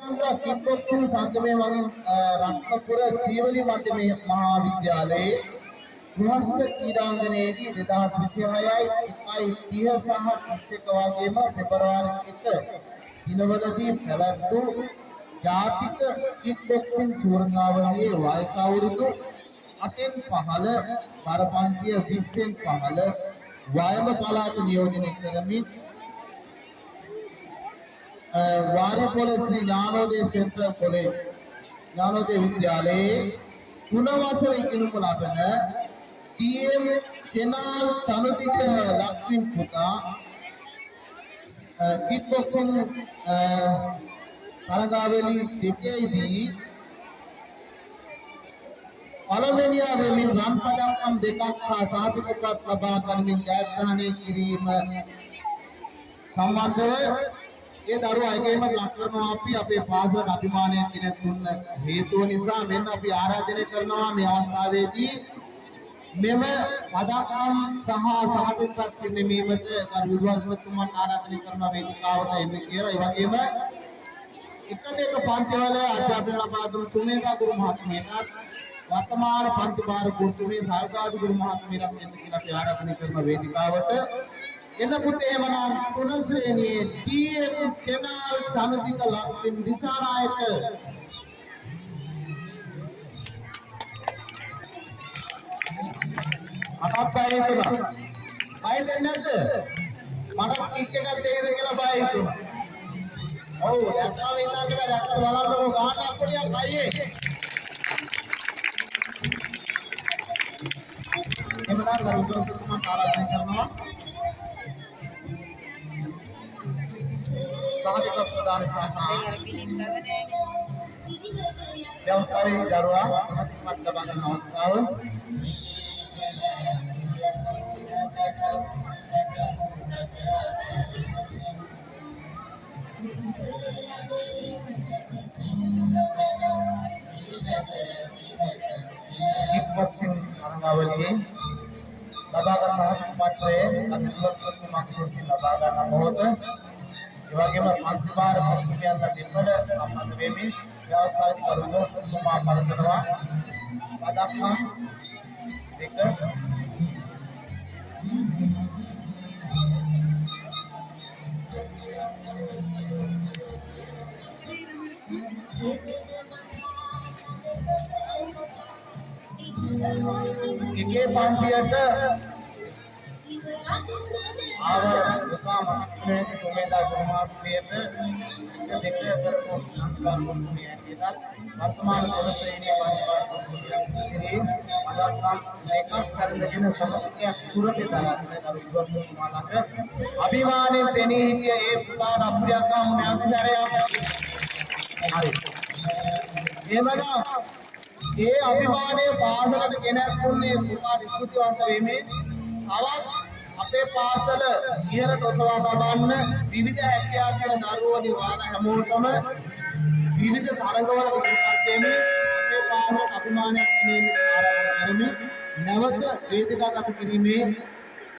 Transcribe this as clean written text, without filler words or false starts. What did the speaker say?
Kickboxing संघमे वगिन Ratnapura सीवली माध्यमे महाविद्यालये गृहस्थ क्रीडांगणයේදී 2026යි 1:30 සහ 31 වගේම පෙබරවාරි 1 දිනවලදී පැවැත් වූ ජාතික කික්බොක්සිං සූරංගාවලියේ වයස අවුරුදු 8න් 15 පරපන්තිය 20න් 15 වයඹ පළාත නියෝජනය කරමින් वारीपोले श्री ज्ञानोदय सेंट्रल कॉलेज ज्ञानोदय विद्यालय पुनवासर इकिनुपलापन टीएम केनाल तनुतिक लक्ष्मीन पुता किकबॉक्सिंग තරගාවලි දෙකේදී පළවෙනියා වෙමින් රන් පදක්කම් දෙකක් හා සාතිකපත් ලබා ගනිමින් ජයග්‍රහණය කිරීම සම්බන්ධව ये दारू आयकेम लग करना අපි අපේ පාසලට අභිමානයක් ගෙන දුන්න හේතුව නිසා මෙන්න අපි ආරාධනය කරනවා මේ අවස්ථාවේදී මෙම පදකම් සහ සහතිකපත් කිරීමට කරු විද්‍යාත්මකතුමන් ආරාධනය කරන වේදිකාවට එන්න කියලා. ඒ වගේම එක දෙක පන්තිවල අධ්‍යාපන ලබා දුන් සුමේදා ගුරු මහත්මියට වර්තමාන පන්ති භාර ගුරුතුමිය සල්කාදු ගුරු මහත්මියට එන්න කියලා අපි ආරාධනය කරන වේදිකාවට එන පුතේ මනම් තුන ශ්‍රේණියේ ඩීඑම් කෙනාල් තනුතික ලක්ෂ්මින් දිසානායක අකප්පයි තුන බය දෙන්නේ නැද්ද මට කික් එකක් දෙයිද කියලා බය හිතුණා. ඔව් දැක්කම ඉඳන් එක දැක්කද බලන්නකෝ ගහන්න අප්පුඩියක් අයියේ එමනම් ගරුතුමන් ආරාධනා කරනවා सामाजिक प्रदान व्यवस्था दरवा मतलब नमस्कार किकबॉक्सिंग තරගාවලියේ ලබාගත් සහතික පත්‍රය අනුගමන මාර්ගයෙන් ලබා ගන්න මොහොත එවැගේම මන්ත්‍රීමාර මහත්මියන්ලා දෙපළ සම්බන්ධ වෙමින් ව්‍යවස්ථාවේදී කරු විද්‍යාත්මකතුමා පළඳනවා පදක්කම් දෙක ඉගේ පන්තියට ආව දුකා මතක්මේදී සුමේදා ගුරුමාත්මියට දෙක කරපු අන්තර්ගතමියන්ට වර්තමාන පොළ ශ්‍රේණියේ පන්තිවාරී අදක්නම් එකක් කරඳගෙන සමතිකයක් සුරතේ දාලා කරු විද්‍යාත්මකතුමා ළඟ අභිමානයෙන් පෙනී හිටිය ඒ පුතාට අප්‍රියක් ගාමු නැවත සැරයක් හරි එවනම් ඒ අභිමානයේ පාසලට ගෙනත් දුන්නේ පුතාට ස්තුතිවන්ත වෙමින් තවත් අපේ පාසල ඉහළට ඔසවා තබන්න විවිධ හැකියාව තියෙන දරුවෝ නිවාලා හැමෝටම විවිධ තරඟවල ඉදිරිපත් වෙමින් අපේ පාසලට අභිමානයක් ගෙන ආරාධනා කරමි. නැවත වේදිකාගත කිරීමේ